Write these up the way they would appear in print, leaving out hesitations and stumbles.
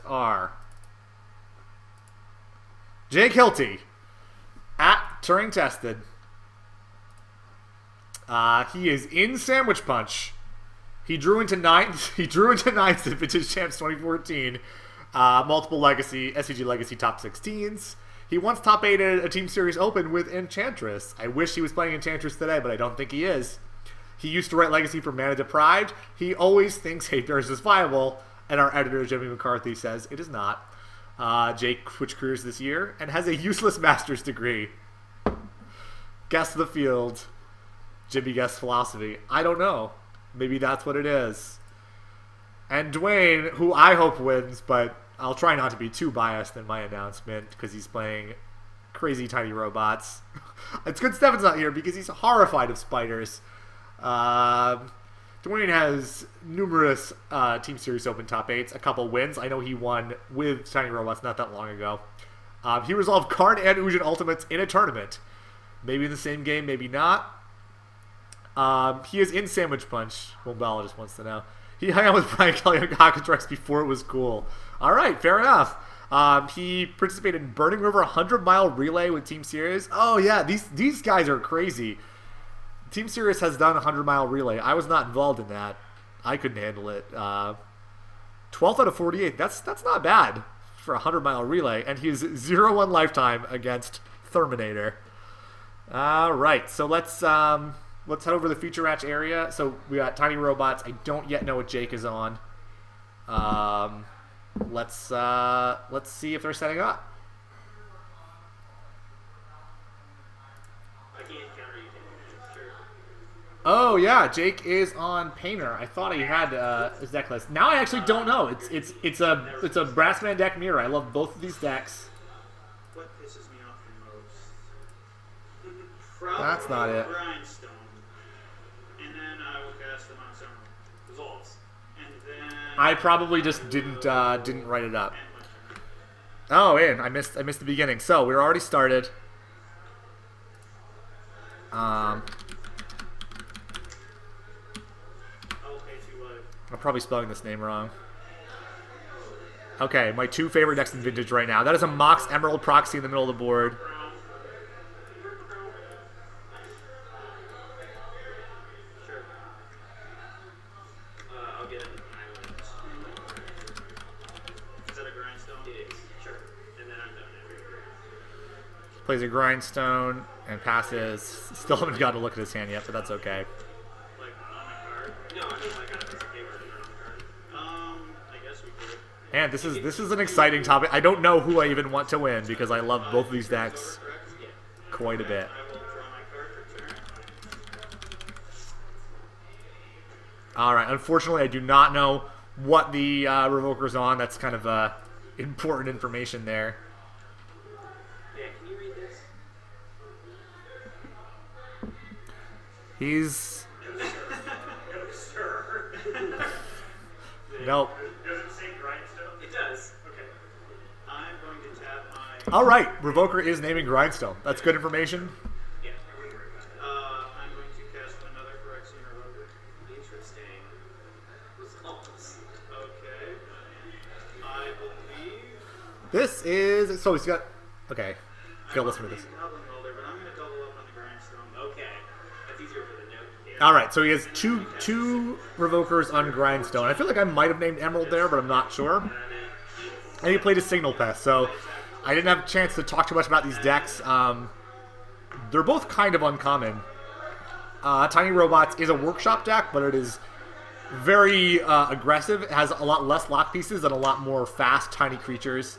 are Jake Hilty at Turing Tested. He is in Sandwich Punch. He drew into ninth. He drew into ninth at Vintage Champs 2014. Multiple Legacy, SCG Legacy top 16s. He once top 8 at a Team Series Open with Enchantress. I wish he was playing Enchantress today, but I don't think he is. He used to write Legacy for Mana Deprived. He always thinks Hate Bears is viable, and our editor, Jimmy McCarthy, says it is not. Jake switched careers this year and has a useless master's degree. Guess the field. Jimmy guessed philosophy. I don't know. Maybe that's what it is. And Duane, who I hope wins, but I'll try not to be too biased in my announcement because he's playing crazy tiny robots. It's good Stefan's not here because he's horrified of spiders. Duane has numerous Team Series Open top 8s, a couple wins. I know he won with tiny robots not that long ago. He resolved Karn and Ujin Ultimates in a tournament. Maybe in the same game, maybe not. He is in Sandwich Punch. Mombala just wants to know. He hung out with Brian Kelly on Cockatrice before it was cool. All right, fair enough. He participated in Burning River 100-mile relay with Team Sirius. Oh, yeah, these guys are crazy. Team Sirius has done a 100-mile relay. I was not involved in that. I couldn't handle it. 12th out of 48. That's not bad for a 100-mile relay. And he's 0-1 lifetime against Terminator. All right, so let's head over to the feature match area. So we got tiny robots. I don't yet know what Jake is on. Let's see if they're setting up. Oh yeah, Jake is on Painter. I thought he had his deck list. Now I actually don't know. It's a Brassman deck mirror. I love both of these decks. What pisses me off the most? That's not it. Grindstone. And then I will cast them on some results. And then I probably just didn't write it up. Oh, and I missed the beginning. So we're already started. I'm probably spelling this name wrong. Okay, my two favorite decks in Vintage right now. That is a Mox Emerald Proxy in the middle of the board. I'll get it. Is that a grindstone? It is. Sure. And then I'm done. Plays a Grindstone and passes. Still haven't gotten to look at his hand yet, but that's okay. Like on a card? No, I mean like on a piece of paper and on a card. I guess we could. And this is an exciting topic. I don't know who I even want to win because I love both of these decks quite a bit. I will draw my card for turn. Alright, unfortunately I do not know what the Revoker's on. That's kind of important information there. Yeah, can you read this? He's... No, sir. Nope. Does it say grindstone? It does. Okay. I'm going to tap my... Alright, Revoker is naming Grindstone. That's good information. Yeah. I'm going to cast another Phyrexian Revoker. Interesting. Results. Okay. I believe... This is... So he's got... Okay. Go listen to this. Goblin Welder, but I'm going to double up on the grindstone. Okay. That's easier for the note. All right, so he has two Revokers on Grindstone. I feel like I might have named Emerald there, but I'm not sure. And he played a Signal Pest, so I didn't have a chance to talk too much about these decks. They're both kind of uncommon. Tiny Robots is a Workshop deck, but it is very aggressive. It has a lot less lock pieces and a lot more fast, tiny creatures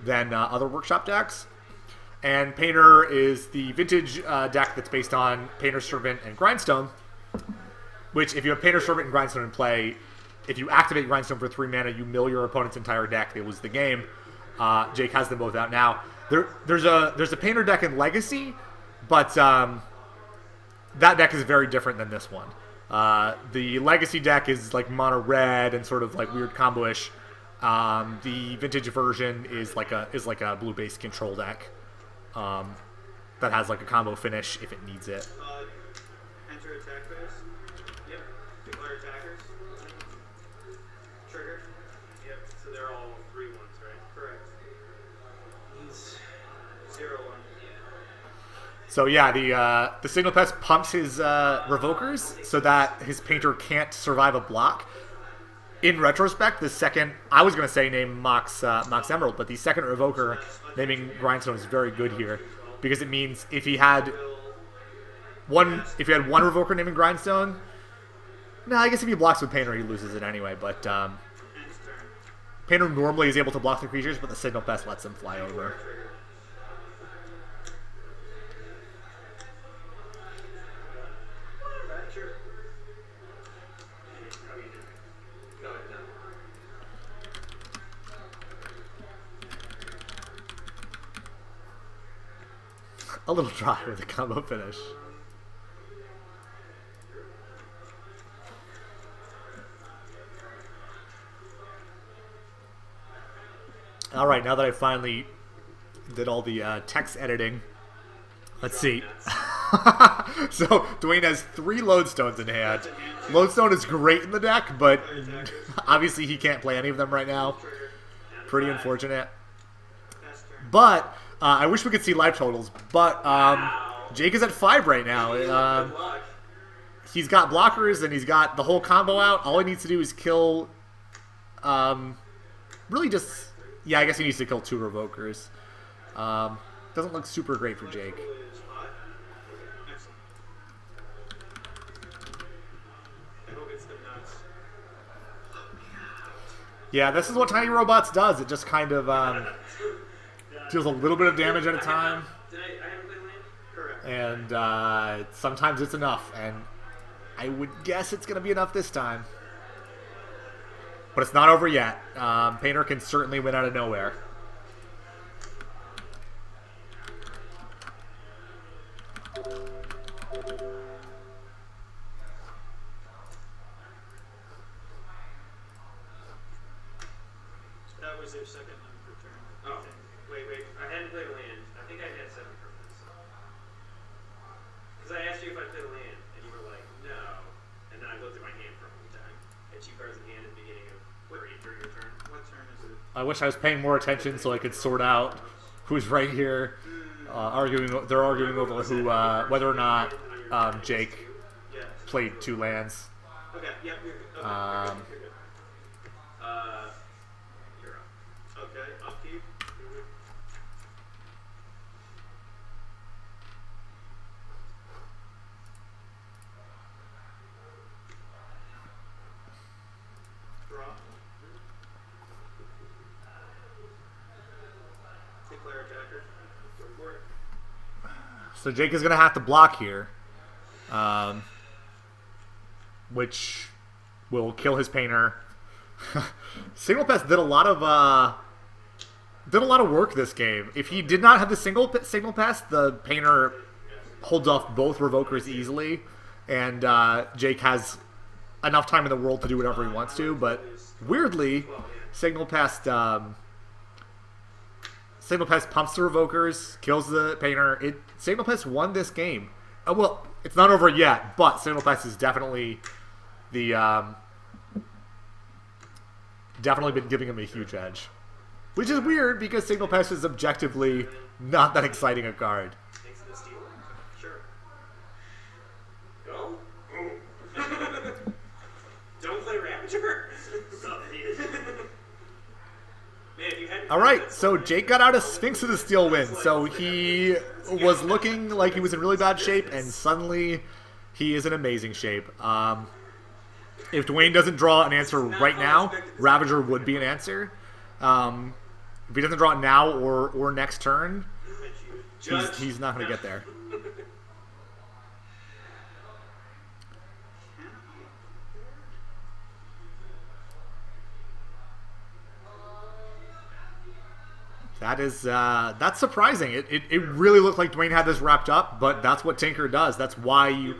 than other Workshop decks. And Painter is the Vintage deck that's based on Painter, Servant, and Grindstone. Which, if you have Painter, Servant, and Grindstone in play, if you activate Grindstone for 3 mana, you mill your opponent's entire deck. They lose the game. Jake has them both out now. There's a Painter deck in Legacy, but that deck is very different than this one. The Legacy deck is like mono red and sort of like weird combo-ish. The Vintage version is like a blue-based control deck. That has like a combo finish if it needs it. Enter attack phase. Yep. Declare attackers. Trigger. Yep. So they're all 3/1. So yeah, the Signal Pest pumps his Revokers so that his Painter can't survive a block. In retrospect, the second, I was going to say name Mox Emerald, but the second Revoker naming Grindstone is very good here, because it means if he had one Revoker naming Grindstone, no, I guess if he blocks with Painter, he loses it anyway. But Painter normally is able to block the creatures, but the Signal Pest lets them fly over. A little dry with a combo finish. All right, now that I finally did all the text editing, let's see. So Duane has 3 Lodestones in hand. Lodestone is great in the deck, but obviously he can't play any of them right now. Pretty unfortunate. But I wish we could see life totals, but Jake is at 5 right now. He's got blockers and he's got the whole combo out. All he needs to do is kill, really just, yeah, I guess he needs to kill 2 Revokers. Doesn't look super great for Jake. Yeah, this is what Tiny Robots does. It just kind of deals a little bit of damage at a time, and sometimes it's enough, and I would guess it's going to be enough this time. But it's not over yet. Painter can certainly win out of nowhere. That was their second number turn. Oh, wait. I hadn't played a land. I think I had 7 purples. Because I asked you if I played a land, and you were like, no. And then I looked at my hand for a long time. Had 2 cards in hand at the beginning of during your turn. What turn is it? I wish I was paying more attention so I could sort out who's right here. They're arguing over who, whether or not Jake played 2 lands. Okay, yep, you're good. Okay, you're good. You're up. Okay, upkeep. Draw. Declare attacker. Go for it. So Jake is going to have to block here, which will kill his Painter. Signal Pest did a lot of work this game. If he did not have the Signal Pest, the Painter holds off both Revokers easily, and Jake has enough time in the world to do whatever he wants to. But weirdly, Signal Pest pumps the Revokers, kills the Painter. Signal Pest won this game. Well, it's not over yet, but Signal Pest is definitely definitely been giving him a huge edge. Which is weird because Signal Pest is objectively not that exciting a card. Thanks to the steal. Sure. Go. Don't play Ravager. Alright, so Jake got out a Sphinx of the Steel win. So he was looking like he was in really bad shape, and suddenly he is in amazing shape. If Duane doesn't draw an answer right now, Ravager would be an answer. If he doesn't draw it now or next turn, he's not going to get there. That's surprising. It really looked like Duane had this wrapped up, but that's what Tinker does. That's why you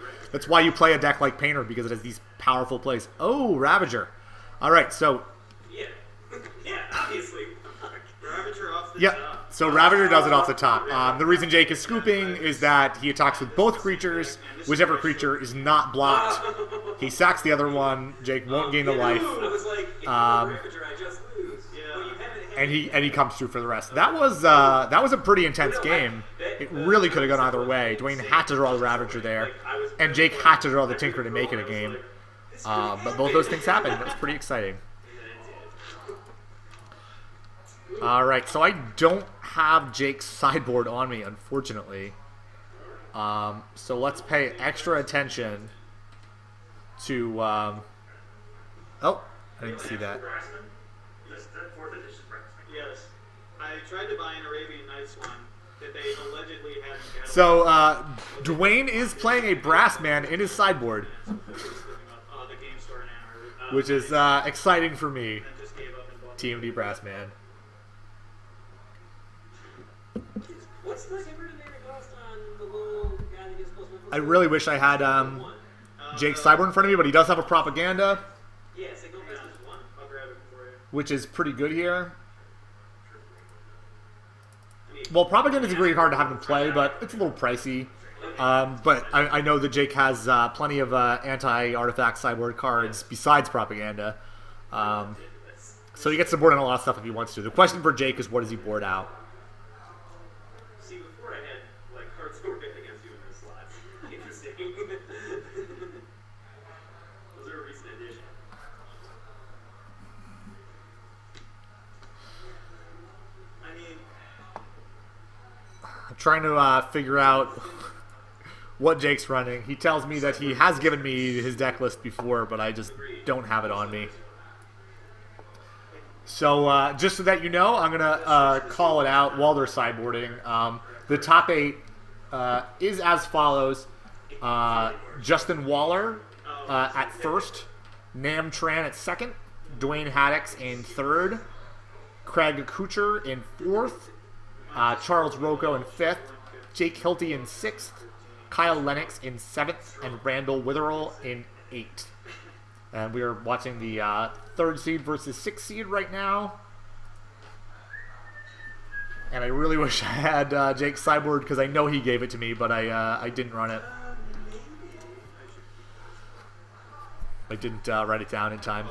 play a deck like Painter, because it has these powerful plays. Oh, Ravager. All right, so yeah, obviously. Ravager off the top. So Ravager does it off the top. The reason Jake is scooping is that he attacks with both creatures. Whichever creature is not blocked, he sacks the other one. Jake won't gain the life. I was like, if Ravager, I just lose. Yeah. Well, you haven't and he comes through for the rest. That was a pretty intense game. It really could have gone either way. Duane had to draw the Ravager there, and Jake had to draw the Tinker to make it a game. But both those things happened. It was pretty exciting. All right, so I don't have Jake's sideboard on me, unfortunately. So let's pay extra attention to. Oh, I didn't see that. Yes. I tried to buy an Arabian Nights one that they allegedly hadn't. So Duane is playing a brass man in his sideboard, which is exciting for me. TMD brass man. What's the converted name cost on the little guy that gets close to I really wish I had Jake's sideboard in front of me, but he does have a propaganda, Yes, they go past this one. I'll grab it for you. which is pretty good here. Well, propaganda is really hard to have him play, but it's a little pricey. But I know that Jake has plenty of anti-artifact sideboard cards besides propaganda. So he gets to board on a lot of stuff if he wants to. The question for Jake is, what does he board out? See, before I had like cards that were good against you in those slots. Interesting. Those are a recent addition. I mean, I'm trying to figure out what Jake's running. He tells me that he has given me his deck list before, but I just don't have it on me. So just so that you know, I'm going to call it out while they're sideboarding. The top 8 is as follows. Justin Waller at first. Nam Tran at second. Duane Haddix in third. Craig Kuchar in fourth. Charles Rocco in fifth. Jake Hilty in sixth. Kyle Lennox in seventh. And Randall Witherell in eighth. And we are watching the third seed versus sixth seed right now. And I really wish I had Jake's sideboard because I know he gave it to me, but I didn't run it. I didn't write it down in time.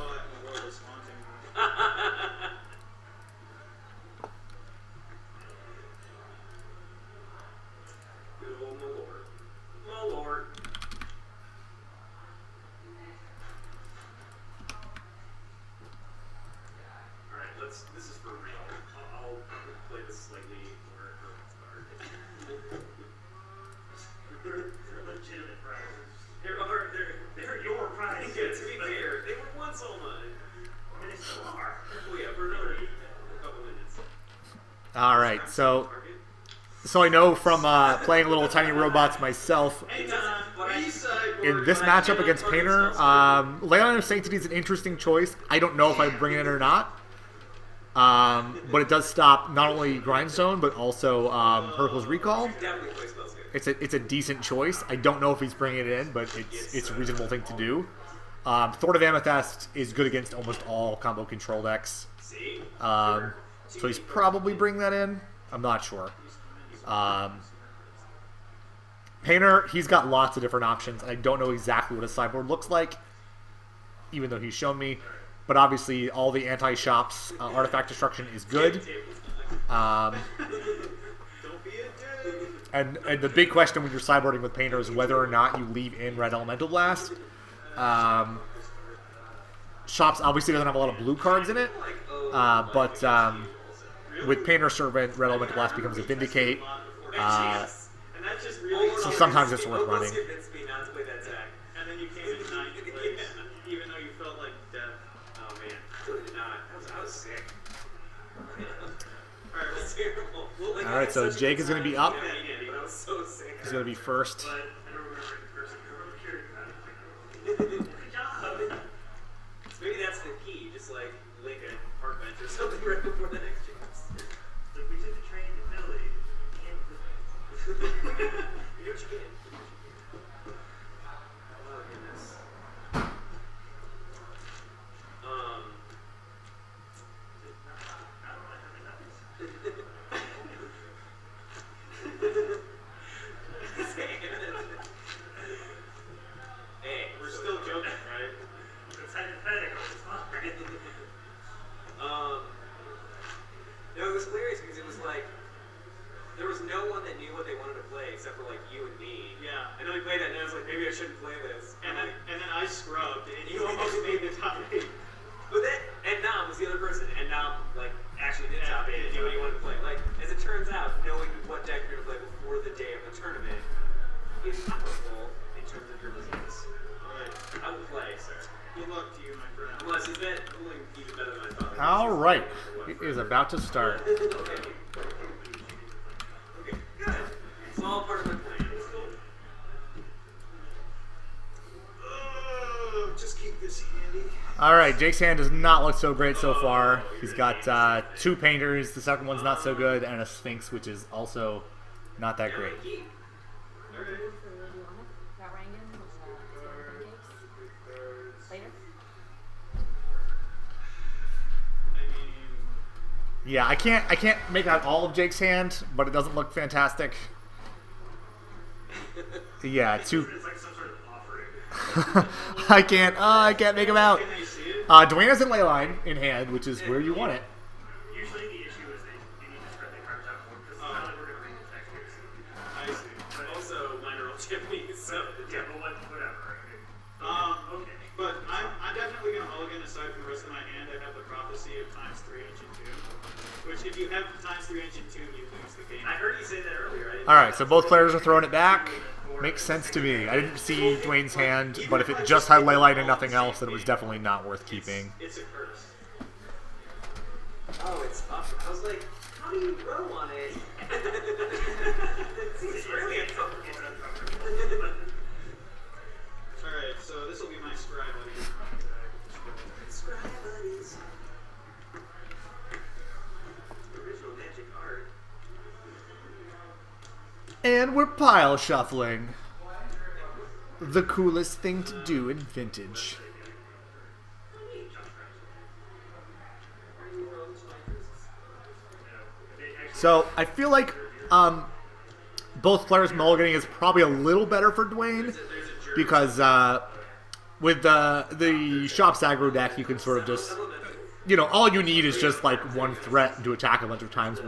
good old Malort. Malort. Alright, this is for real. I'll play this slightly more hard. They're legitimate prizes. They're your prizes. Yeah, to be fair, they were once all mine. And they still are. Oh yeah, for another couple minutes. All right, so I know from playing little tiny robots myself, in this matchup against Painter, Leon of Sanctity is an interesting choice. I don't know if I bring it in or not, but it does stop not only Grindstone but also Hercule's Recall. It's a decent choice. I don't know if he's bringing it in, but it's a reasonable thing to do. Thorn of Amethyst is good against almost all combo control decks, so he's probably bringing that in. I'm not sure. Painter, he's got lots of different options. I don't know exactly what his sideboard looks like, even though he's shown me. But obviously, all the anti-shops artifact destruction is good. And the big question when you're sideboarding with Painter is whether or not you leave in Red Elemental Blast. Shops obviously doesn't have a lot of blue cards in it, but with Painter Servant, Red Elemental Blast becomes a Vindicate. So sometimes it's worth running. And then you came in ninth place, even though you felt like death. Oh man, really did not. I was sick. Alright, that's terrible. All right, so Jake is going to be up. Yeah, he did, but I was so sick. He's going to be first. But I don't remember the person who Good job. Maybe that's the key. Just like link a park bench or something right before the next chance. So we took the train to Philly. You know what you get. Oh goodness. like, there was no one that knew what they wanted to play except for like you and me. Yeah. And then we played it, and I was like, maybe I shouldn't play this. And then I scrubbed, and you almost made the top 8. But then, and Nam was the other person, and Nam like actually did top 8 and knew what he wanted to play. Like, as it turns out, knowing what deck you're gonna play before the day of the tournament is powerful in terms of your results. Alright. I will play, sir. Good luck to you, my friend. Unless is that ruling even better than I thought? All right. It is about to start. Okay. Okay, good. It's all part of my plan. It's cool. Just keep this handy. All right, Jake's hand does not look so great so far. He's got 2 painters. The second one's not so good, and a Sphinx, which is also not that great. Keep. Yeah, I can't make out all of Jake's hand, but it doesn't look fantastic. Yeah, 2. It's like some sort of offering. I can't make him out. Can I see it? Duane has a ley line in hand, which is where you want it. Usually the issue is that you need to spread the cards out more because it's not like we're going to read the text here. I see. But also, mine are all Japanese, so Yeah, but whatever. Okay. But I'm definitely going to mulligan aside from the rest of my hand. I have the prophecy of times 3 engine 2. Which, if you have times 3 engine 2, you lose the game. I heard you say that earlier. All right, so both players are throwing it back. Makes sense to me. I didn't see Duane's hand, but if it just had ley line and nothing else, then it was definitely not worth keeping. It's a curse. Oh, it's up. I was like, how do you row on it? It's really uncomfortable. Alright, so this will be my scribe. Scribe buddies. Original magic art. And we're pile shuffling. The coolest thing to do in Vintage. So I feel like both players mulliganing is probably a little better for Duane because with the Shop's aggro deck, you can sort of just, all you need is just like one threat to attack a bunch of times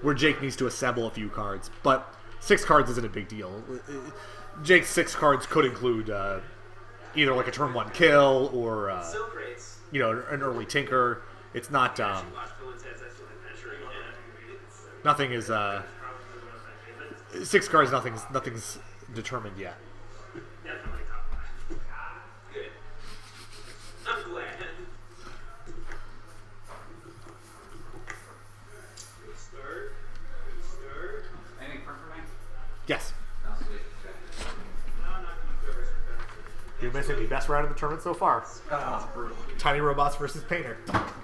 where Jake needs to assemble a few cards. But 6 cards isn't a big deal. Jake's 6 cards could include either like a turn 1 kill or an early tinker. It's not nothing is 6 cards. Nothing's determined yet. Definitely top 5. Good. I'm glad. Good start. Anything fun for me? Yes. No, sweet. Okay. No, I'm not going to cover some back. You're missing the best round of the tournament so far. Oh, brutal. Tiny Robots versus Painter.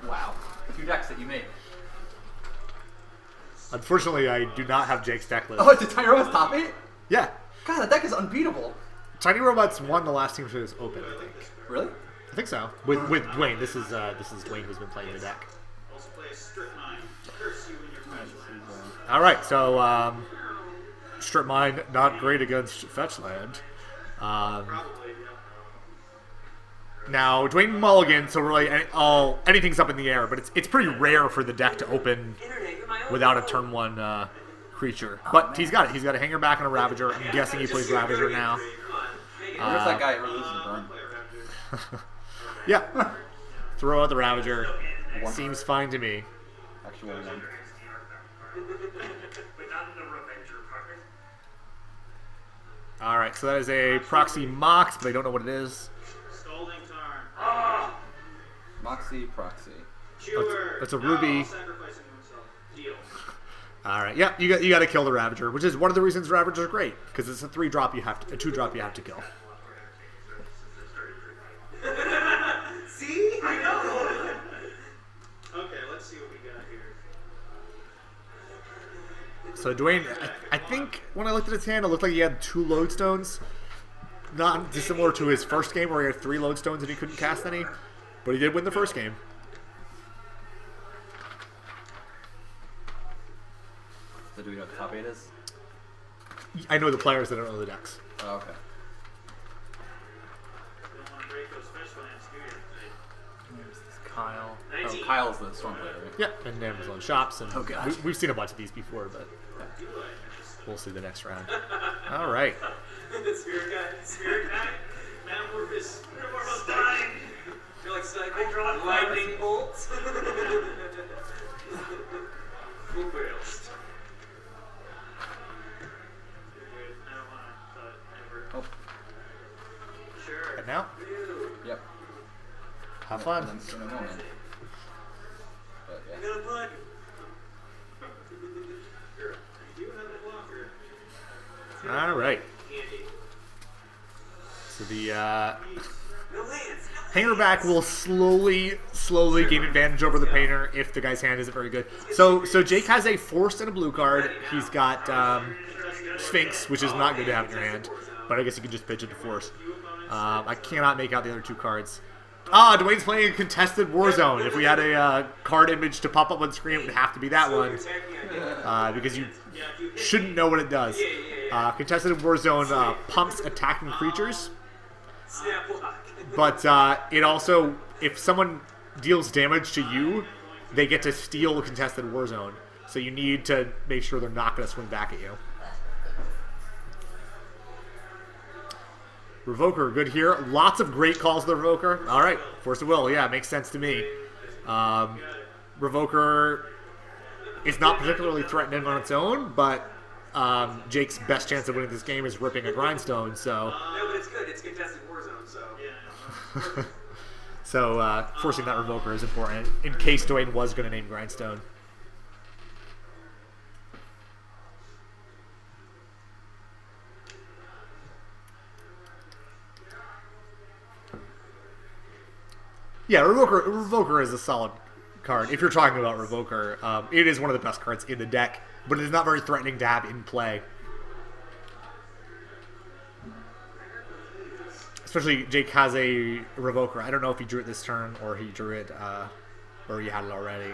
Wow. 2 decks that you made. Unfortunately, I do not have Jake's deck list. Oh, it's a Tiny Robots top 8? Yeah. God, that deck is unbeatable. Tiny Robots won the last team shows open, I think. Really? I think so. With Duane. This is Duane who's been playing the deck. Also play a strip mine. Curse you in your fetch lands. All right, so Strip Mine not great against Fetch Land. Probably, yeah. Now Duane mulligan, so really anything's up in the air, but it's pretty rare for the deck to open without a turn 1 creature. But he's got it. He's got a Hanger back and a Ravager. I'm guessing he plays Ravager now. Where's that guy ever loses burn? Play a Raptor. Yeah. Throw out the Ravager. Seems fine to me. Actually, one. But not in the Revenger part. All right, so that is a Proxy Mox, but I don't know what it is. Scalding Tarn. Moxie, Proxy. Chewer. That's a Ruby. Oh, sacrificing himself. Deal. All right, yeah, you got to kill the Ravager, which is one of the reasons Ravagers are great because it's a 3-drop a 2-drop you have to kill. See? I know. Okay, let's see what we got here. So Duane, I think when I looked at his hand, it looked like he had 2 lodestones. Not dissimilar to his first game where he had 3 lodestones and he couldn't cast any, but he did win the first game. So do we know what the top 8 is? I know the players that don't know the decks. Oh, okay. You don't want to break those fish lands, do you? Kyle. Oh, Kyle's the Stormblade, right? Yep, and Amazon shops, and Oh, gosh. we've seen a bunch of these before, but we'll see the next round. All right. Spirit guy. Metamorphosis. Stein. You're like cycle. Lightning bolt. Full barrels. I don't want to ever. Oh, Sure. And now, yep. have fun. In a moment. But I yeah. got a blood. You do have a blocker. All right. Candy. So the No lands. hangerback will slowly gain advantage over the painter if the guy's hand isn't very good. So Jake has a force and a blue card. He's got Sphinx, which is not good to have in your hand, but I guess you can just pitch it to force. I cannot make out the other two cards. Duane's playing a contested Warzone. If we had a card image to pop up on screen, it would have to be that one, because you shouldn't know what it does. Contested Warzone pumps attacking creatures, Snap block. but it also, if someone deals damage to you, they get to steal a contested Warzone. So you need to make sure they're not going to swing back at you. Revoker, good here. Lots of great calls to the Revoker. All right, Force of Will. Yeah, makes sense to me. Revoker is not particularly threatening on its own, but Jake's best chance of winning this game is ripping a Grindstone. So, No, but it's good. It's contested Warzone, so. Yeah. so forcing that Revoker is important in case Duane was going to name Grindstone. Yeah, Revoker is a solid card. If you're talking about Revoker, it is one of the best cards in the deck, but it is not very threatening to have in play. Especially Jake has a Revoker. I don't know if he drew it this turn or he drew it, or he had it already.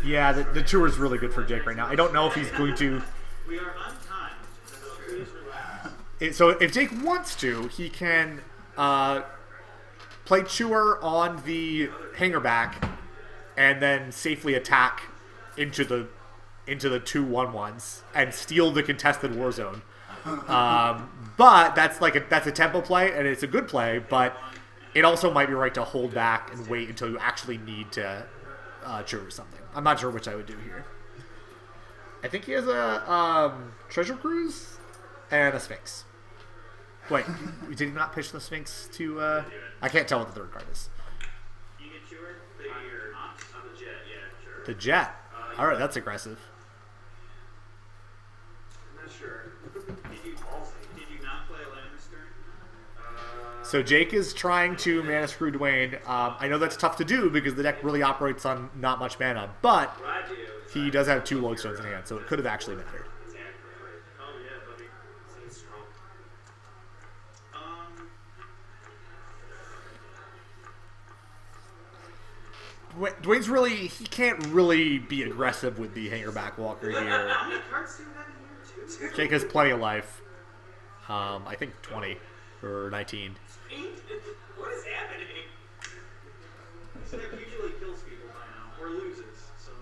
Yeah, the tour is really good for Jake right now. I don't know if he's going to. We are on time, so please relax. So if Jake wants to, he can play Chewer on the hangerback and then safely attack into the 2/1/1s and steal the contested Warzone. But that's a tempo play and it's a good play, but it also might be right to hold back and wait until you actually need to Chewer something. I'm not sure which I would do here. I think he has a Treasure Cruise and a Sphinx. Wait, did he not pitch the Sphinx to? I can't tell what the third card is. You get Chewer? On the jet, yeah, sure. The Jet. All right, that's aggressive. I'm not sure. Did you not play a Lannister? So Jake is trying to mana screw Duane. I know that's tough to do because the deck really operates on not much mana, but What I do is he does have 2 Lodestones in hand, so it could have actually mattered. attack. Oh yeah, buddy. Seems strong. Duane's he can't really be aggressive with the hangerback walker here. How many cards do you have in here? 2? Jake has plenty of life. I think 20 or 19. What is happening? This deck usually kills people by now, or loses, so...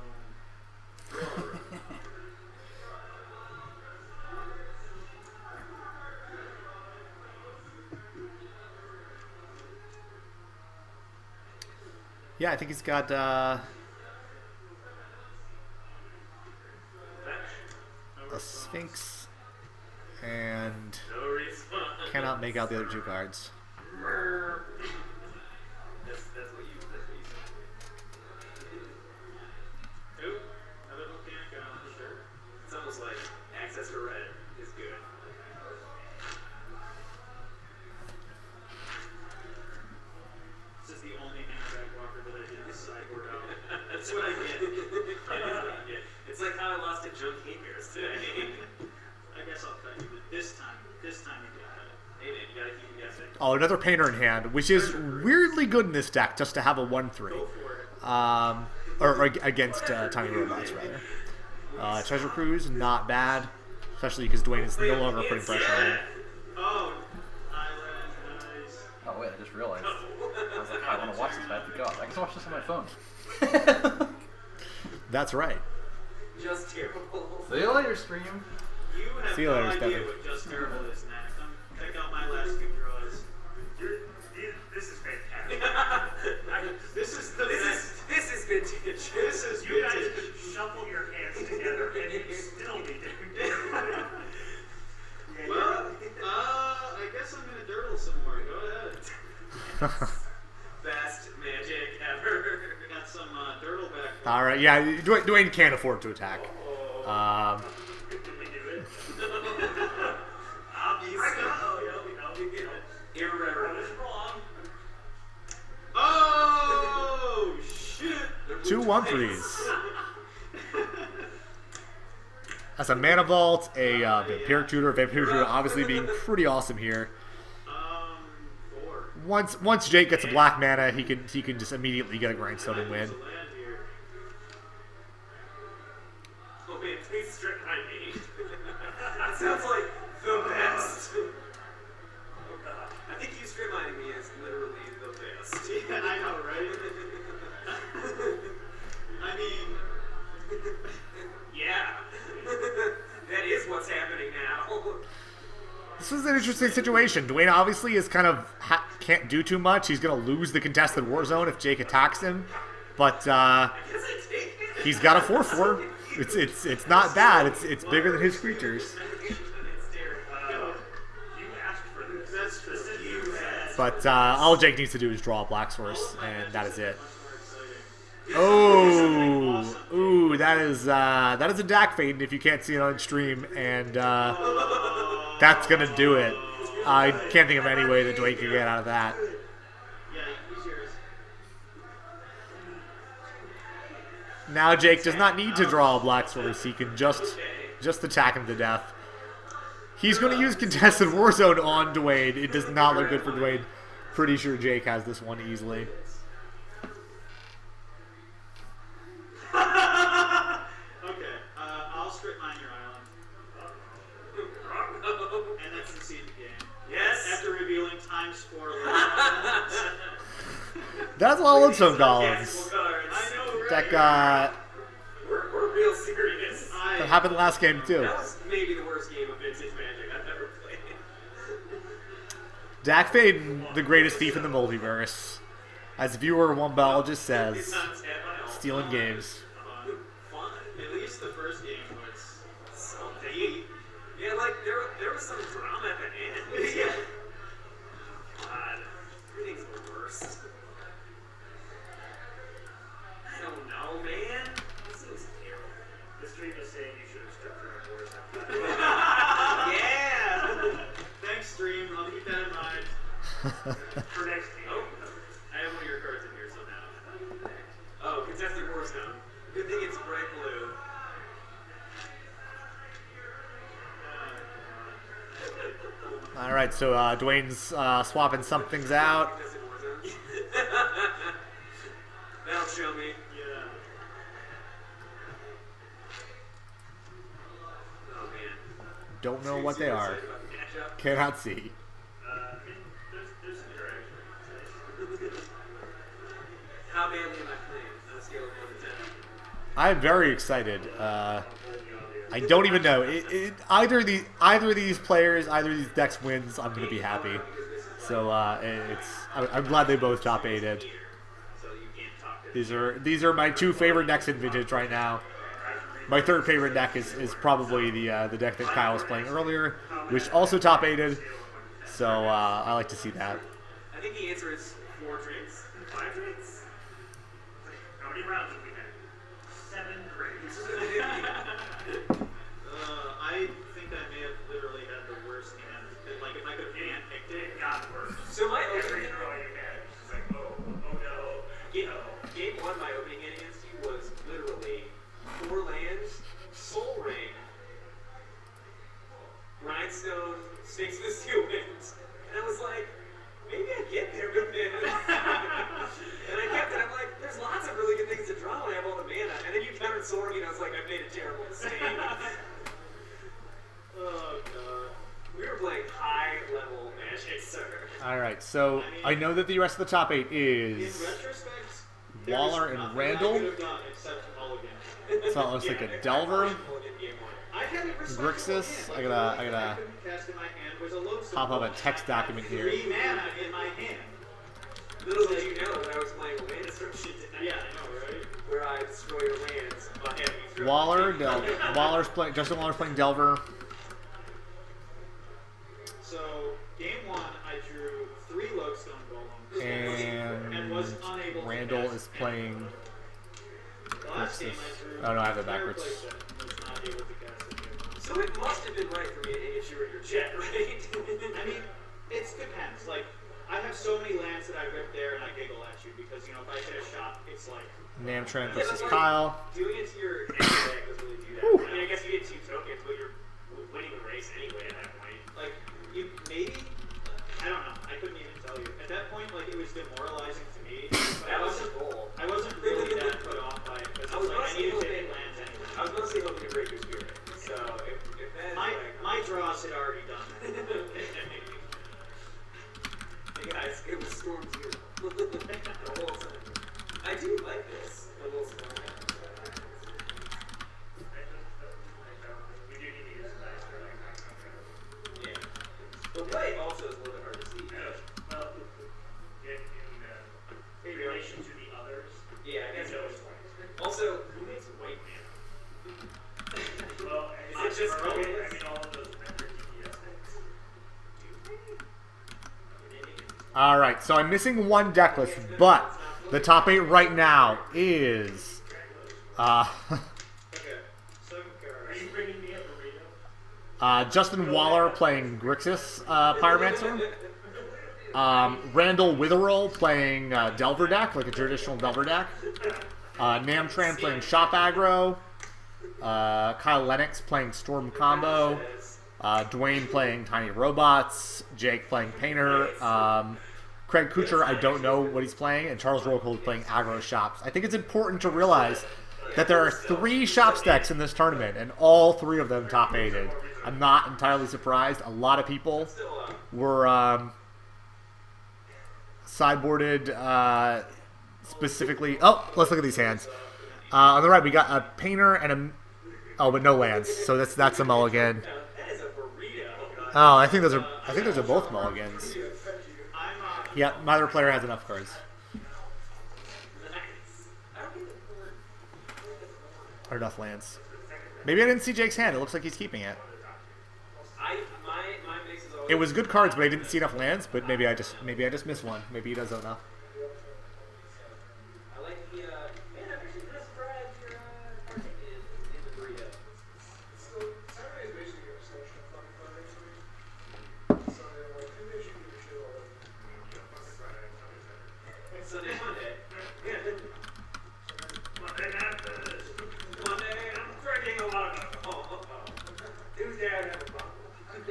Yeah, I think he's got a Sphinx and No response. cannot make out the other 2 cards. That's what you said. Nope. Another volcanic island, sure. It's almost like access to red is good. This is the only hammerback walker that I didn't sideboard out. That's what I get. It's like how I lost to Joe Kingers today. I guess I'll cut you, but this time you can cut it. Hey man, you gotta keep guessing. Oh, another painter in hand, which is weirdly good in this deck just to have a 1/3. Go for it. Or against tiny robots, rather. Treasure Cruise, not bad. Especially because Duane is no longer putting pressure on him. Oh, Island, nice. Oh wait, I just realized. I was like, I want to watch this, but I have to go. I can watch this on my phone. That's right. Just terrible. See you later, stream. You have See you no later, idea Stefan. what Just Terrible is next. Check out my last two draws. This is fantastic. This is the best. This is vintage. This is You guys vintage. could shuffle your hands together and you still need to do it. Well, I guess I'm gonna dirtle some more. Go ahead. Best magic ever. Got some dirtle back. All right, yeah, Duane can't afford to attack. Did we do it? Obviously. Irreverent. Oh shit! 2-1 for these. That's a Mana Vault, a Vampiric Tutor. Vampiric Tutor obviously being pretty awesome here. 4. Once Jake gets a black mana, he can just immediately get a Grindstone and win. Land here. Oh man, please strip my me. That sounds like the best. Oh god. I think you strip mining me is literally the best. Yeah, I know, right? I mean, Yeah. That is what's happening now. This is an interesting situation. Duane obviously is kind of can't do too much. He's going to lose the contested war zone if Jake attacks him, but Guess I take it. he's got a 4/4. It's not bad. It's bigger than his creatures. It's terrible. You asked for this. that's just You had. But all Jake needs to do is draw a Black Source, and that is it. much more exciting. Oh, ooh, that is a Dak Fade if you can't see it on stream, and that's gonna do it. I can't think of any way that Duane can get out of that. Yeah, he's yours. Now Jake does not need to draw a Black Source. He can just attack him to death. He's going to use Contested Warzone on Duane. It does not look good for Duane. Pretty sure Jake has this one easily. Okay, I'll strip mine your island. And that's the seed of the game. Yes. After revealing ×4 That's a lot of Lonesome Golems. Castable cards. I know, right? That got We're real serious. that happened last game too. That was maybe the worst game of Vintage Magic I've ever played. Dak Fade, the greatest thief in the multiverse. As viewer one biologist says, It's not at my own. stealing games. Fun. At least the first game was So deep. Yeah, like there was some drama at the end. Yeah. God, everything's the worst. I don't know, man. This is terrible. The stream is saying you should have stripped your boards. Yeah. Thanks, stream. I'll keep that in mind. For next game. Oh, I have one of your cards in here somehow. Oh, contested Warstone. Good thing it's bright blue. All right, so Duane's swapping some things out. Contested Warzone. That'll show me. Yeah. Oh man. Don't know what they are. Excited about the matchup. Cannot see. I mean, there's some direction. How badly am I playing on a scale of 1 to 10? I'm very excited. I don't even know. Either of these players, either of these decks wins, I'm gonna be happy. So I'm glad they both top 8'd. So you can't talk to These are my two favorite decks in Vintage right now. My third favorite deck is probably the deck that Kyle was playing earlier, which also top 8'd. So I like to see that. I think the answer is 4 drinks. 5 drinks? How many rounds have we had? 7 grades. I think I may have literally had the worst hand. Like, if I could have hand-picked it. It got worse. So my Every opening draw you had, it's like, oh no. game 1, my opening hand against you was literally 4 lands, Soul Ring, Grindstone, Sphinx the Steel Winds. And I was like, maybe I get there with this. And I kept it. I'm like, there's lots of really good things to draw All right, so I know that the rest of the top 8 In is retrospect, Waller and Randall. Except mulligan. So it looks like a Delver, I had it Grixis. I I gotta couldn't cast in my hand was a lodestone pop up ball. a text document here. 3 mana in my hand. Little did you know that I was playing a land description tonight. Yeah, I know, right? Where I destroy your lands by having you throw Waller's playing. Justin Waller's playing Delver. So, game 1, I drew 3 lodestone golems And was unable to Randall cast is playing. The last game I drew. Oh no, I have it entire backwards. playset was not able to cast it. So it must have been right for me to hit you in your jet, right? I mean, it depends. Like, I have so many lands that I rip there and I giggle at you because, you know, if I hit a shot, it's like... Namtran versus Kyle. Doing it to your hand deck doesn't really do that. I mean, I guess you get 2 tokens, but you're winning the race anyway at that point. Like, you maybe... I don't know. I couldn't even tell you. At that point, like, it was demoralizing to me. But That was the goal. I wasn't really that put off by it because it's like, I needed to hit lands anyway. I was going to say hoping to break your spirit. So if that is My draws had already done that. Hey guys, it was Storm Zero. The whole time. I do like this. A little small. We do need to use a dice for like that. Yeah. The play also is a little bit hard to see. Well, in relation to the others, Yeah, I guess so so. it's twice. Also, who makes white man? Well, Is it just I mean, colorless? all of those vendor DPS things. All right, so I'm missing one deck list, but the top 8 right now is Okay. 7 Are cards. you bringing me a burrito? Justin Waller playing Grixis Pyromancer. Randall Witherell playing Delver deck, like a traditional Delver deck. Namtran playing Shop Aggro. Kyle Lennox playing Storm Combo. Duane playing Tiny Robots. Jake playing Painter. Craig Kuchar, I don't know what he's playing. And Charles Rokel is playing Aggro Shops. I think it's important to realize that there are 3 Shops decks in this tournament, and all 3 of them top 8'd. I'm not entirely surprised. A lot of people were sideboarded specifically. Oh, let's look at these hands. On the right, we got a Painter and a... Oh, but no lands. So that's a mulligan. That is a burrito. Oh, I think those are both mulligans. Yeah, neither player has enough cards. Nice. I don't get the word. Or enough lands. Maybe I didn't see Jake's hand. It looks like he's keeping it. My mix is always. It was good cards, but I didn't see enough lands. But maybe I just missed one. Maybe he does have enough. I like the. Man, I'm actually kind of surprised you're partaking in the burrito. So Saturday is basically a social fun Friday for me. So like maybe I should give a shit already. Sunday, Monday. Yeah. Monday Mathis. Monday, I'm drinking a lot of alcohol. Tuesday, I have a problem. On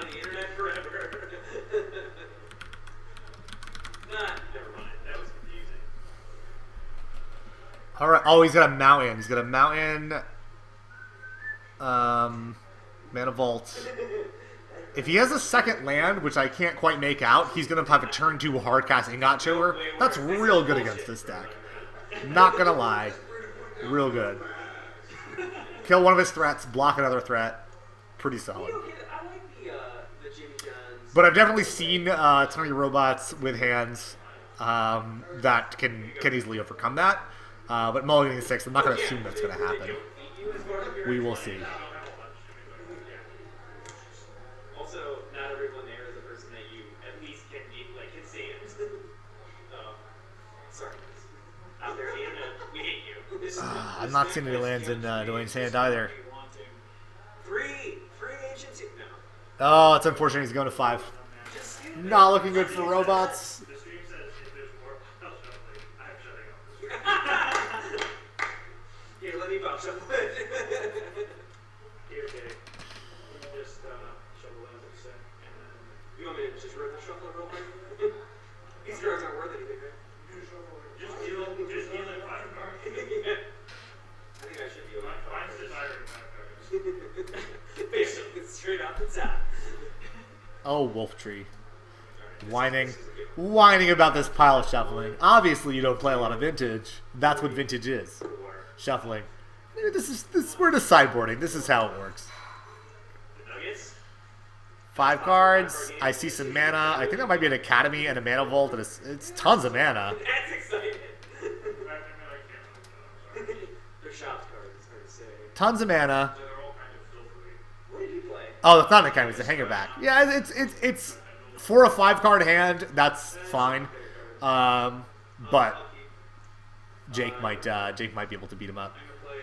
the internet forever. Never mind. That was confusing. All right. Oh, he's got a mountain. He's got a mountain. Mana Vault. If he has a second land, which I can't quite make out, he's gonna have a turn 2 hardcast Ingot Choker. That's real good against this deck. Not gonna lie, real good. Kill one of his threats, block another threat. Pretty solid. I like the Jimmy John's. But I've definitely seen Tiny Robots with hands that can easily overcome that. But mulliganing 6, I'm not gonna assume that's gonna happen. We will see. Also, not everyone there is a person that you at least can see him. Sorry. Out there, the internet, we hate you. I'm not seeing any lands in Duane's hand either. Free agency. No. Oh, it's unfortunate he's going to 5. Not looking good for robots. The stream says if there's more, I'll shut up. I'm shutting up. Here, let me bounce up. Here, Jake. You can just shovel in a set, and then... You want me to just rip the shuffle real quick? These cards aren't worth anything, right? Just deal in 5 cards. Yeah. I think I should be able to. Mine's desiring 5 cards. Basically. Straight off the top. Oh, Wolf Tree. Whining about this pile shuffling. Obviously, you don't play a lot of vintage. That's what vintage is. Shuffling. We're just sideboarding. This is how it works. Nuggets? 5 cards. I see some mana. I think that might be an Academy and a Mana Vault. And it's tons of mana. That's exciting. They're shops cards, it's hard to say. Tons of mana. They're all kind of filthy. What did you play? Oh, that's not an Academy. It's a hanger back. Yeah, it's for a 5-card hand. That's fine. But Jake might be able to beat him up. I'm gonna play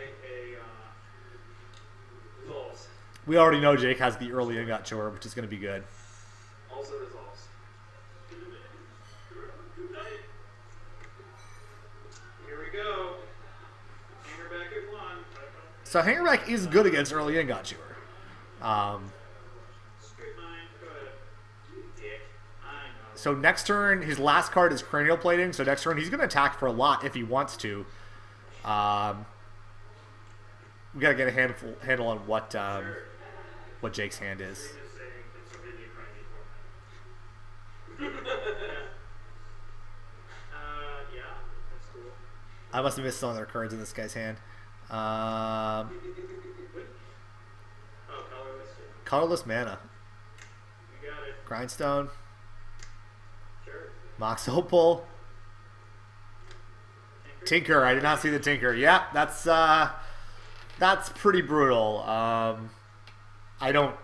a Resolves. We already know Jake has the early Ingot Chore, which is going to be good. Also resolves. Here we go. Hanger back at 1. So Hangerback is good against early Ingot Chore. Straight 9. Go ahead. Dick. I know. So next turn, his last card is Cranial Plating. So next turn, he's going to attack for a lot if he wants to. We got to get a handle on what Jake's hand is. Just saying it's a really grindy format. Yeah, that's cool. I must have missed some of their cards in this guy's hand. Oh, colorless. Colorless Mana. You got it. Grindstone. Sure. Mox Opal. Tinker. I did not see the Tinker. Yeah, that's pretty brutal. I don't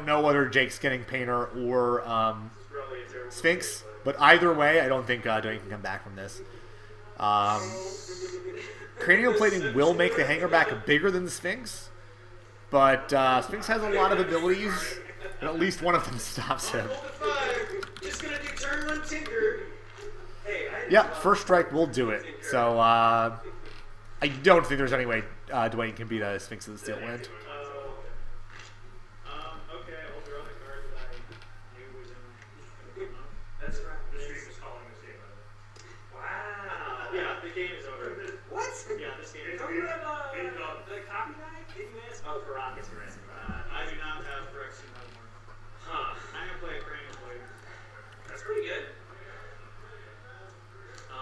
know whether Jake's getting Painter or It's probably a terrible Sphinx, play, but either way, I don't think Duane can come back from this. Cranial Plating will make the hanger back bigger than the Sphinx, but Sphinx has a lot of abilities, and at least one of them stops him. Hold the 5. Just gonna do turn 1 Tinker. Hey, I Yeah, first strike will do it. So I don't think there's any way Duane can beat a Sphinx of the Steel Wind. Okay, I'll draw the card that I knew was in. That's right. The stream is calling this game out. Wow. Yeah, the game is over. What? Yeah, this game is Don't over. you have the copyright? Didn't you ask? Oh, for Rockets, for instance. I do not have correction anymore. Huh. I'm gonna play a cranial blade. That's pretty good.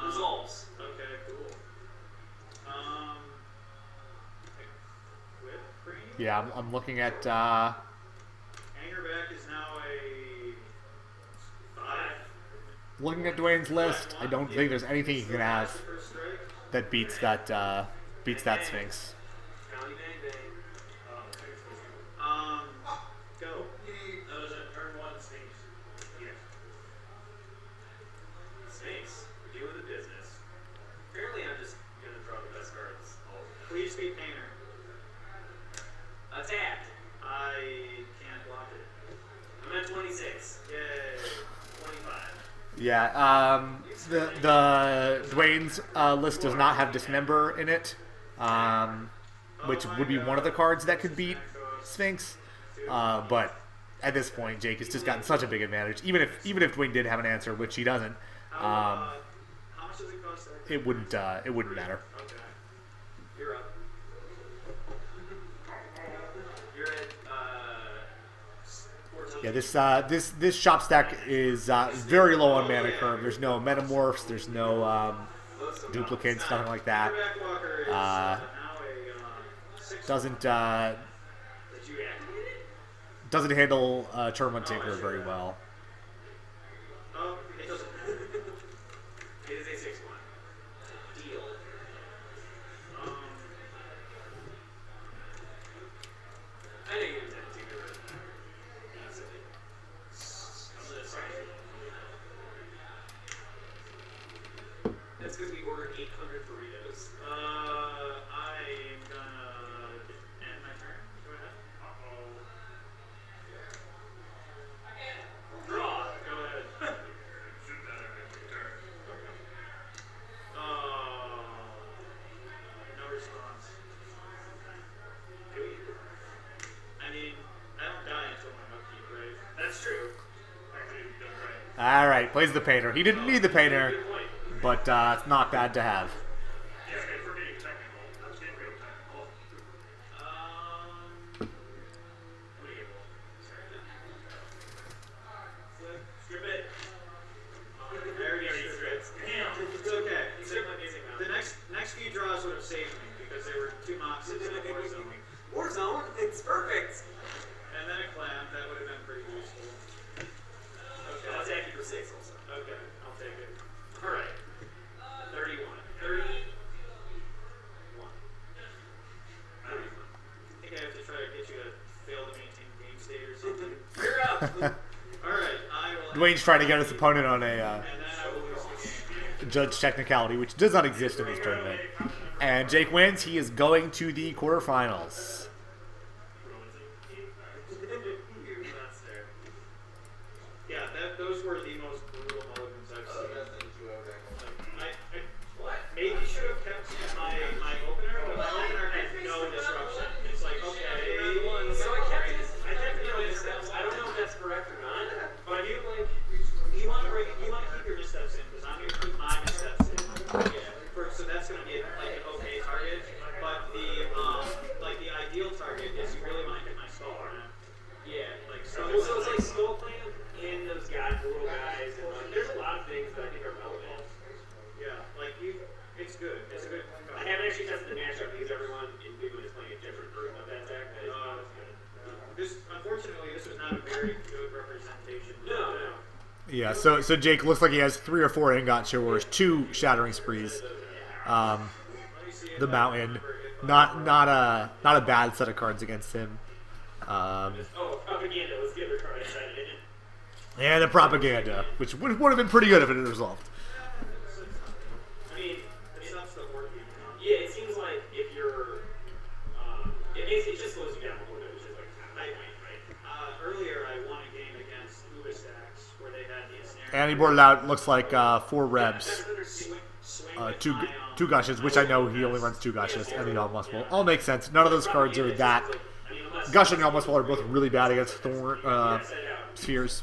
Resolves. Okay, cool. Whip cranial. Yeah, I'm looking at. Hanger back is now a 5. Looking at Duane's list, I don't think there's anything he can have First strike. that beats that Sphinx. County bang bang. Go. That was a turn 1 Sphinx. Yes. Sphinx. We're doing the business. Apparently, I'm just gonna draw the best cards. Please speed Painter. Attack. I can't block it. I'm at 26. Yay. 25. Yeah, the Duane's list does not have Dismember in it, which would be one of the cards that could beat Sphinx. But at this point, Jake has just gotten such a big advantage. Even if Duane did have an answer, which he doesn't, How much does it cost? it wouldn't matter. Okay. You're up. You're at 14. Yeah, this shop stack is very low on mana curve. There's no Metamorphs, there's no duplicates, nothing like that. Backwalker is Uh, now a 6. Doesn't Did you activate it? doesn't handle Turn 1 Tinker very well. Oh, it doesn't. It is a 6/1. Deal. I know you intend to tinker. That's it. I'm gonna say. That's because we ordered 800 burritos. I am gonna end my turn. Go ahead. Draw. Go ahead. Shoot that every turn. No response. Do you? I mean, I don't die until my upkeep, right? That's true. Actually, you've done right. All right, plays the Painter. He didn't need the Painter, Good point. but it's not bad to have. Yeah, okay, for being technical. That's getting real technical. What do you roll? zone. It's perfect. And then a clam. That would have been pretty useful. Okay. I'll attack you for 6 also. Okay. I'll take it. All right. 31. 31. 31. I think I have to try to get you to fail to maintain game state or something. You're up. All right. I will. Dwayne's trying to get his opponent on a And then I will lose the game. judge technicality, which does not exist in this tournament. And Jake wins. He is going to the quarterfinals. That's fair. Yeah, those were the most brutal mulligans I've seen. I maybe should have kept my opener, but my opener had no disruption. It's like, okay. So I kept it. I kept it on missteps. I don't know if that's correct or not. But you want to keep your missteps in because I'm going to keep my missteps in. Yeah. So that's going to be like an okay target. But the ideal target is you really want to hit my skull, right? Yeah. Like So it's like skull clam in those brutal guys, and like there's a lot of things that I think are relevant. Yeah, like it's good. It's a good. I haven't actually tested the matchup because everyone in Big One is playing a different version of that deck. But Unfortunately, this was not a very good representation. no. Yeah, so Jake looks like he has 3 or 4 ingot showers, 2 shattering sprees. Let me see if The I mountain, remember not a bad set of cards against him. Oh, propaganda was the other card I cited. And the propaganda, which would have been pretty good if it had resolved. I mean, It stops the board game. yeah, it seems like if you're, it just slows you down a little bit, which is like kind of right? Earlier, I won a game against Ubistacks where they had the ensnaring. And he boarded out, looks like 4 rebs, Swing 2 gushes, which I know he only runs 2 gushes, and the almost will. All makes sense. None of those cards are that. Gush and almost will are both really bad against Thorn spheres,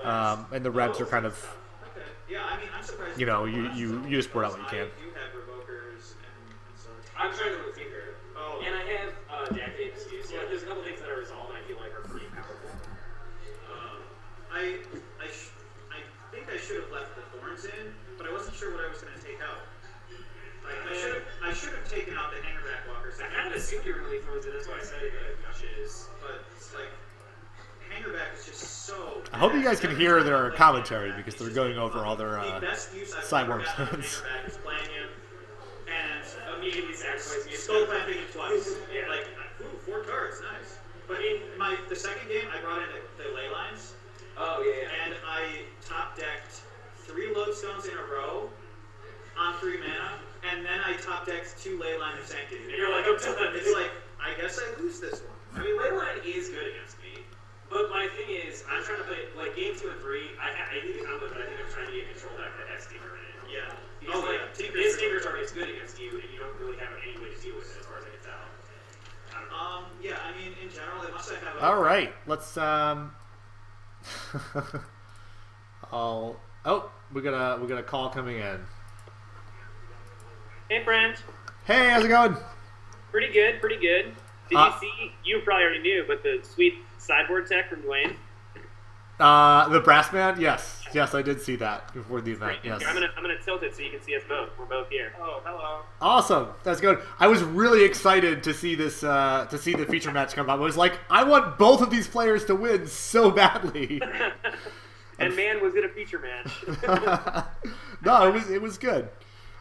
and the rebs are kind of, Okay. Yeah, I mean, I'm surprised. you know, you just board out what you I can. do have revokers and such. I'm trying to think. Oh. And I have deck excuse. Yeah, there's a couple things that are resolved and I feel like are pretty powerful. I think I should have left the thorns in, but I wasn't sure what I was going to take out. Like, I should have taken out the hangerback walkers. I kind of assumed you were really throws it. That's why I said the gushes. But it's like hangerback is just so. I hope you guys can hear their commentary because they're going over all their the best use I've sideboard ever gotten plans. from hangerback is playing him and Immediately sacrifice me. skull clamping it twice. Yeah. Like, ooh, 4 cards, nice. But in the second game, I brought in the ley lines. Oh, yeah. And I top decked 3 lodestones in a row on 3 mana, and then I top decked 2 ley line of sanctity. And you're like, I'm done. It's like, I guess I lose this one. I mean, Leyline is good against me. But my thing is, I'm trying to play, like, game 2 and 3, I need the combo, but I think I'm trying to get control deck that has Tinker in it. Yeah. Because, this Tinker target is good against you, and you don't really have any way to deal with it, as far as I can tell. I don't know. Yeah, I mean, in general, unless I have a... All right, let's we got a call coming in. Hey, friend. Hey, how's it going? Pretty good, pretty good. Did you see, you probably already knew, but the sweet sideboard tech from Duane? The brass band? Yes, I did see that before the event. Yes. I'm gonna tilt it so you can see us both. We're both here. Oh, hello. Awesome, that's good. I was really excited to see this, to see the feature match come up. I was like, I want both of these players to win so badly. And man, was it a feature match. No, it was good.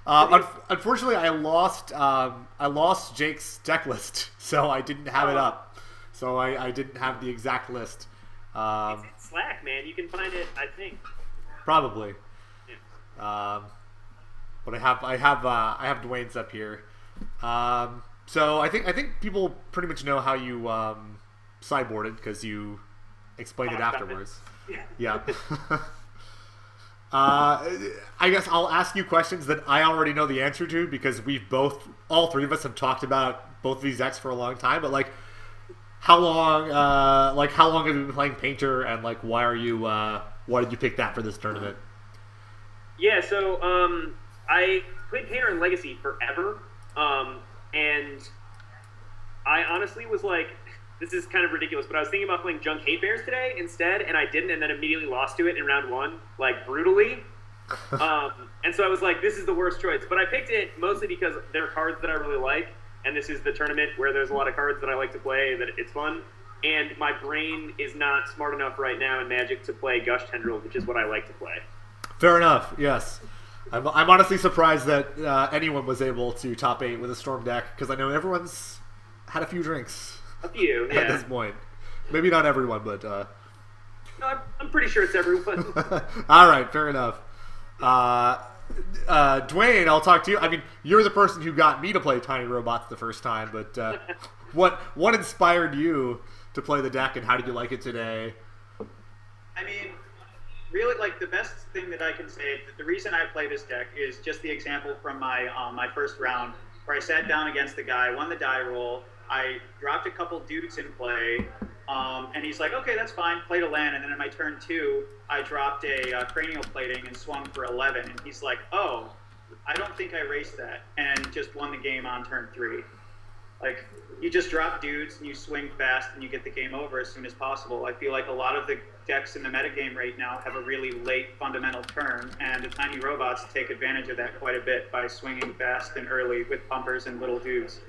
Unfortunately, I lost Jake's deck list, so I didn't have it up. So I didn't have the exact list. It's in Slack, man. You can find it, I think. Probably. Yeah. But I have Duane's up here. So I think people pretty much know how you sideboarded because you explained it afterwards. Yeah. I guess I'll ask you questions that I already know the answer to because all 3 of us have talked about both of these decks for a long time. But how long have you been playing Painter, and why did you pick that for this tournament? Yeah, so I played Painter in Legacy forever, and I honestly was like, this is kind of ridiculous, but I was thinking about playing Junk Hate Bears today instead, and I didn't, and then immediately lost to it in round 1, brutally. And so I was like, this is the worst choice. But I picked it mostly because they're cards that I really like. and this is the tournament where there's a lot of cards that I like to play, that it's fun. And my brain is not smart enough right now in Magic to play Gush Tendril, which is what I like to play. Fair enough. Yes, I'm honestly surprised that anyone was able to top 8 with a Storm deck, because I know everyone's had a few drinks. A few, yeah. At this point, maybe not everyone, but. No, I'm pretty sure it's everyone. All right, fair enough. Duane, I'll talk to you. I mean, you're the person who got me to play Tiny Robots the first time, but what inspired you to play the deck, and how did you like it today? I mean, really, like, the best thing that I can say, the reason I play this deck is just the example from my my first round, where I sat down against the guy, won the die roll, I dropped a couple dudes in play, and he's like, okay, that's fine, played a land, and then in my turn 2, I dropped a cranial plating and swung for 11, and he's like, oh, I don't think I raced that, and just won the game on turn 3. Like, you just drop dudes and you swing fast and you get the game over as soon as possible. I feel like a lot of the decks in the metagame right now have a really late fundamental turn, and the Tiny Robots take advantage of that quite a bit by swinging fast and early with pumpers and little dudes.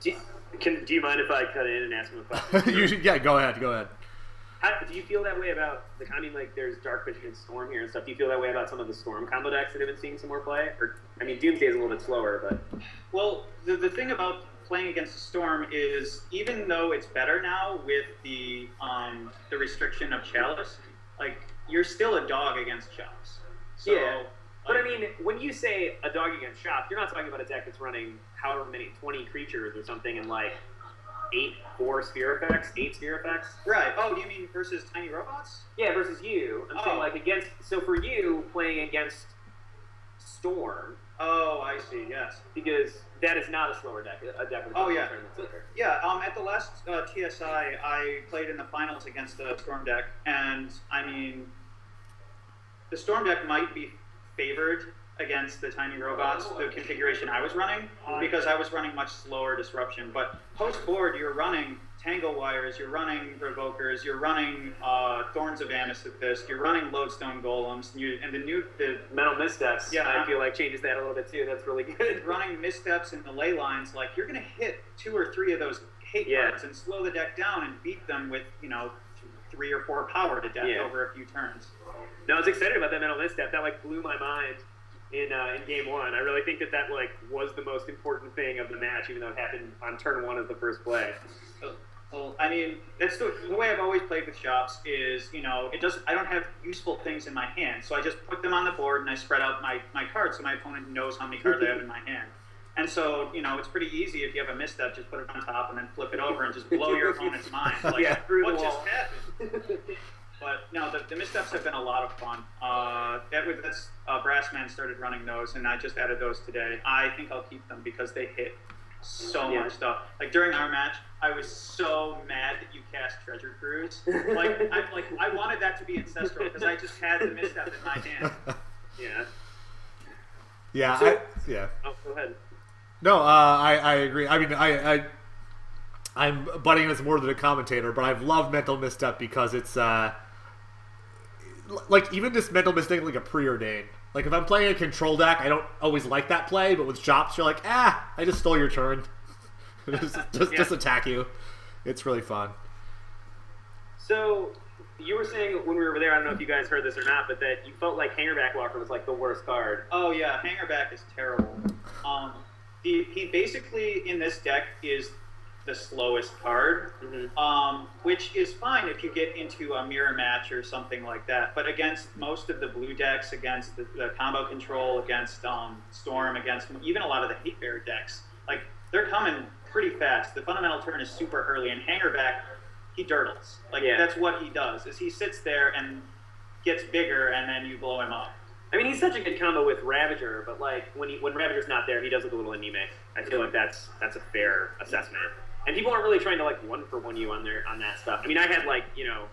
Do you mind if I cut in and ask him a question? Yeah, go ahead. Do you feel that way about I mean, like, there's Dark Vision and Storm here and stuff. Do you feel that way about some of the Storm combo decks that have been seeing some more play? Or, I mean, Doomsday is a little bit slower, but... Well, the thing about playing against the Storm is, even though it's better now with the restriction of Chalice, like, you're still a dog against Chalice. So, yeah. But I mean, when you say a dog against Shop, you're not talking about a deck that's running however many, 20 creatures or something, and like 8 sphere effects. Right. Oh, do you mean versus Tiny Robots? Yeah, versus you. I'm saying, like, against. So for you, playing against Storm. Oh, I see. Yes. Because that is not a slower deck. A deck with oh, yeah. turn that's quicker. Yeah. At the last TSI, I played in the finals against the Storm deck, and I mean, the Storm deck might be favored against the Tiny Robots, the configuration I was running, because I was running much slower disruption. But post-board, you're running Tangle Wires, you're running Revokers, you're running Thorns of Amethyst, you're running Lodestone Golems, and the Mental Missteps, yeah, I feel like changes that a little bit too. That's really good. Running Missteps and the Ley Lines, like, you're going to hit 2 or 3 of those hate cards and slow the deck down and beat them with, 3 or 4 power to death over a few turns. No, I was excited about that Mental Misstep. That, like, blew my mind in game 1. I really think that like was the most important thing of the match, even though it happened on turn 1 as the first play. Well, I mean, that's the way I've always played with Shops is, I don't have useful things in my hand, so I just put them on the board and I spread out my cards so my opponent knows how many cards I have in my hand. And so, it's pretty easy if you have a misstep, just put it on top and then flip it over and just blow your opponent's mind. Like, through the what wall. just happened? But no, the missteps have been a lot of fun. Brassman started running those, and I just added those today. I think I'll keep them because they hit so much stuff. Like, during our match, I was so mad that you cast Treasure Cruise. I wanted that to be ancestral because I just had the misstep in my hand. Yeah. Yeah. So, Oh, go ahead. No, I agree. I mean, I'm butting in as more than a commentator, but I've loved Mental Misstep because it's like, even just Mental Misstep, like a preordained. Like, if I'm playing a control deck, I don't always like that play, but with Shops, you're like, I just stole your turn. just attack you. It's really fun. So, you were saying when we were there, I don't know if you guys heard this or not, but that you felt like Hangerback Walker was like the worst card. Oh yeah, Hangerback is terrible. He basically, in this deck, is the slowest card, which is fine if you get into a mirror match or something like that. But against most of the blue decks, against the combo control, against Storm, against even a lot of the hate bear decks, like, they're coming pretty fast. The fundamental turn is super early, and Hangerback, he dirtles. Like, that's what he does, is he sits there and gets bigger, and then you blow him up. I mean, he's such a good combo with Ravager, but like when Ravager's not there, he does look a little anemic. I feel like that's a fair assessment. And people aren't really trying to like 1-for-1 you on that stuff. I mean, I had like the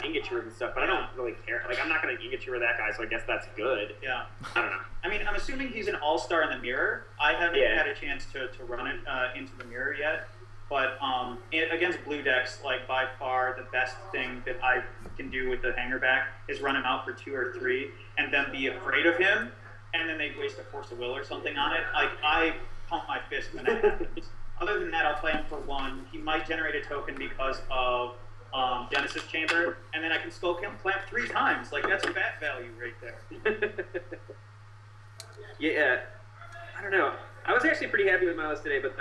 Ingature and stuff, but I don't really care. Like, I'm not going to Ingature that guy, so I guess that's good. Yeah. I don't know. I mean, I'm assuming he's an all-star in the mirror. I haven't had a chance to run it into the mirror yet. But against blue decks, like, by far the best thing that I can do with the Hangerback is run him out for 2 or 3 and then be afraid of him, and then they waste a Force of Will or something on it. Like, pump my fist when that happens. Other than that, I'll play him for 1. He might generate a token because of Genesis Chamber, and then I can skull clap 3 times. Like, that's a bat value right there. Yeah, I don't know. I was actually pretty happy with my list today, but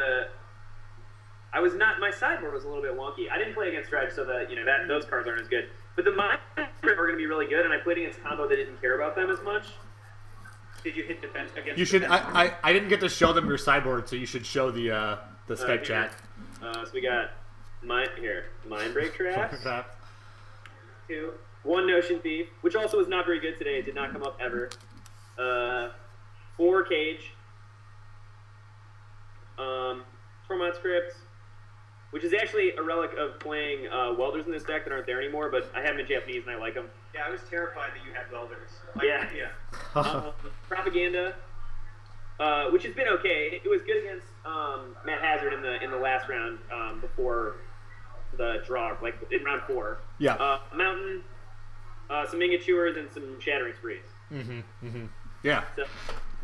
my sideboard was a little bit wonky. I didn't play against Dredge, so those cards aren't as good. But the mine are going to be really good, and I played against combo that didn't care about them as much. Did you hit defense against? You should. defense? I didn't get to show them your sideboard, so you should show the Skype Here. chat. So we got Mind Break Traps. 2. 1 Notion Thief, which also was not very good today. It did not come up ever. 4 Cage. Tormont Script, which is actually a relic of playing welders in this deck that aren't there anymore, but I have them in Japanese and I like them. Yeah, I was terrified that you had welders. Yeah. Propaganda, which has been okay. It was good against Matt Hazard in the last round before the draw, like in round 4. Yeah. Mountain, some Mingachewers, and some Shattering Sprees. Yeah. So,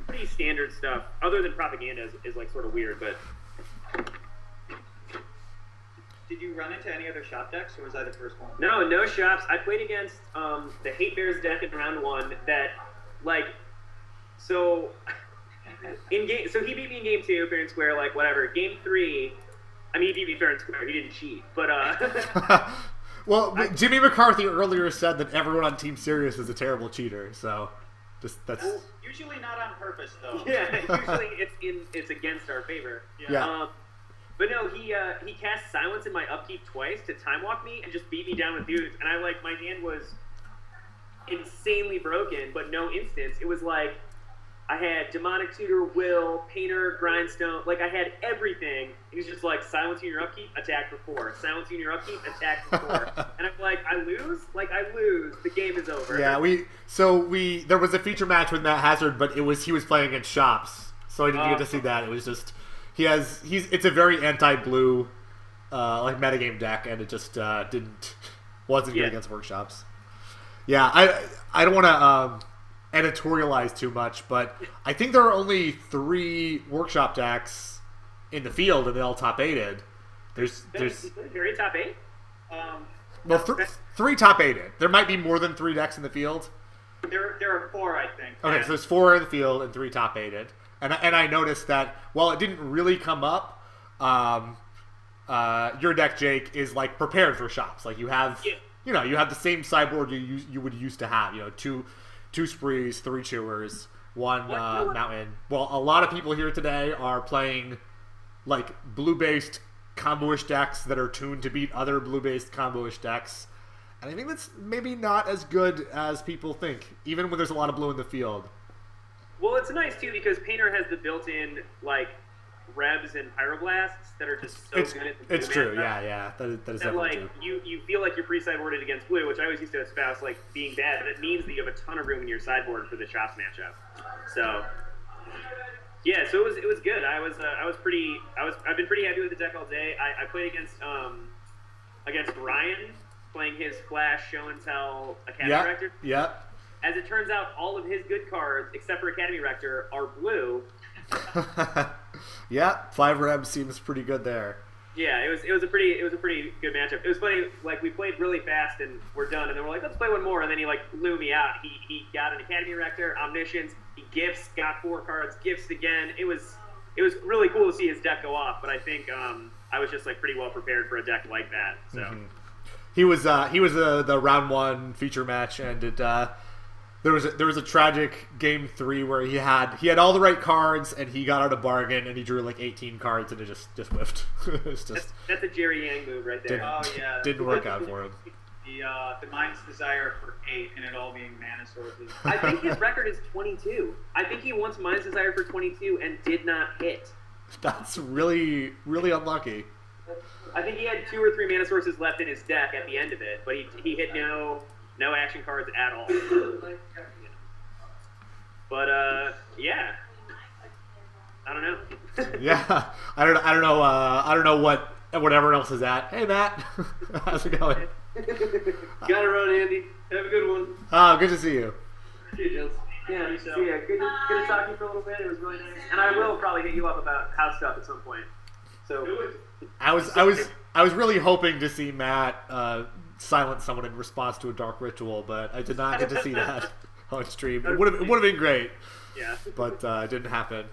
pretty standard stuff. Other than Propaganda is like sort of weird, but. Did you run into any other shop decks, or was I the first one? No shops. I played against the Hate Bears deck in round 1 that, like, so in game. So he beat me in game 2, fair and square, like whatever. Game 3, I mean, he beat me fair and square. He didn't cheat, but Well, Jimmy McCarthy earlier said that everyone on Team Sirius is a terrible cheater. So, that's Usually not on purpose, though. yeah. Usually it's against our favor. yeah. But no, he cast Silence in my upkeep twice to time walk me and just beat me down with dudes. And my hand was insanely broken, but no instance. It was like I had Demonic Tutor, Will, Painter, Grindstone. Like I had everything. He was just like, silence you in your upkeep, attack for 4. Silence you in your upkeep, attack for 4. And I'm like, I lose? Like I lose. The game is over. Yeah, there was a feature match with Matt Hazard, but he was playing against shops, so I didn't get to see that. It was just it's a very anti-blue like metagame deck, and it just wasn't good against workshops. Yeah, I don't want to editorialize too much, but I think there are only 3 workshop decks in the field, and they all top 8'd. There's very top 8. Well, 3 top 8'd. There might be more than 3 decks in the field. There are 4, I think. Okay, so there's 4 in the field and 3 top 8'd. And I noticed that while it didn't really come up, your deck, Jake, is like prepared for shops. Like you have, you have the same sideboard you would used to have. 2 Sprees, 3 Chewers, 1 Mountain. Well, a lot of people here today are playing like blue-based combo-ish decks that are tuned to beat other blue-based combo-ish decks. And I think that's maybe not as good as people think, even when there's a lot of blue in the field. Well, it's nice too because Painter has the built-in like Rebs and Pyroblasts that are just so good at the blue It's true, mana. yeah. That is And definitely like true. you feel like you're pre-sideboarded against blue, which I always used to espouse like being bad, but it means that you have a ton of room in your sideboard for the shops matchup. So yeah, so it was good. I've been pretty happy with the deck all day. I played against Ryan, playing his Flash Show and Tell Academy Rector. Yeah. As it turns out, all of his good cards, except for Academy Rector, are blue. Yeah, 5 Reb seems pretty good there. Yeah, it was a pretty good matchup. It was funny, like we played really fast and we're done, and then we're like, let's play one more, and then he like blew me out. He got an Academy Rector, Omniscience, he gifts, got 4 cards, gifts again. It was really cool to see his deck go off, but I think I was just like pretty well prepared for a deck like that. So He was the round 1 feature match, and it there was a tragic game 3 where he had all the right cards and he got out a bargain and he drew like 18 cards and it just whiffed. It's just that's a Jerry Yang move right there. didn't work out for him. The Mind's Desire for 8 and it all being mana sources. I think his record is 22. I think he once Mind's Desire for 22 and did not hit. That's really, really unlucky. I think he had 2 or 3 mana sources left in his deck at the end of it, but he hit no action cards at all. But yeah, I don't know. Yeah, I don't know what everyone else is at. Hey Matt, how's it going? Gotta run, Andy. Have a good one. Oh, good to see you. See you, gents. Yeah, so yeah, good to talk to you for a little bit. It was really nice, and I will probably hit you up about house stuff at some point. So I was really hoping to see Matt silence someone in response to a dark ritual, but I did not get to see that on stream. It would have been great. Yeah, But it didn't happen.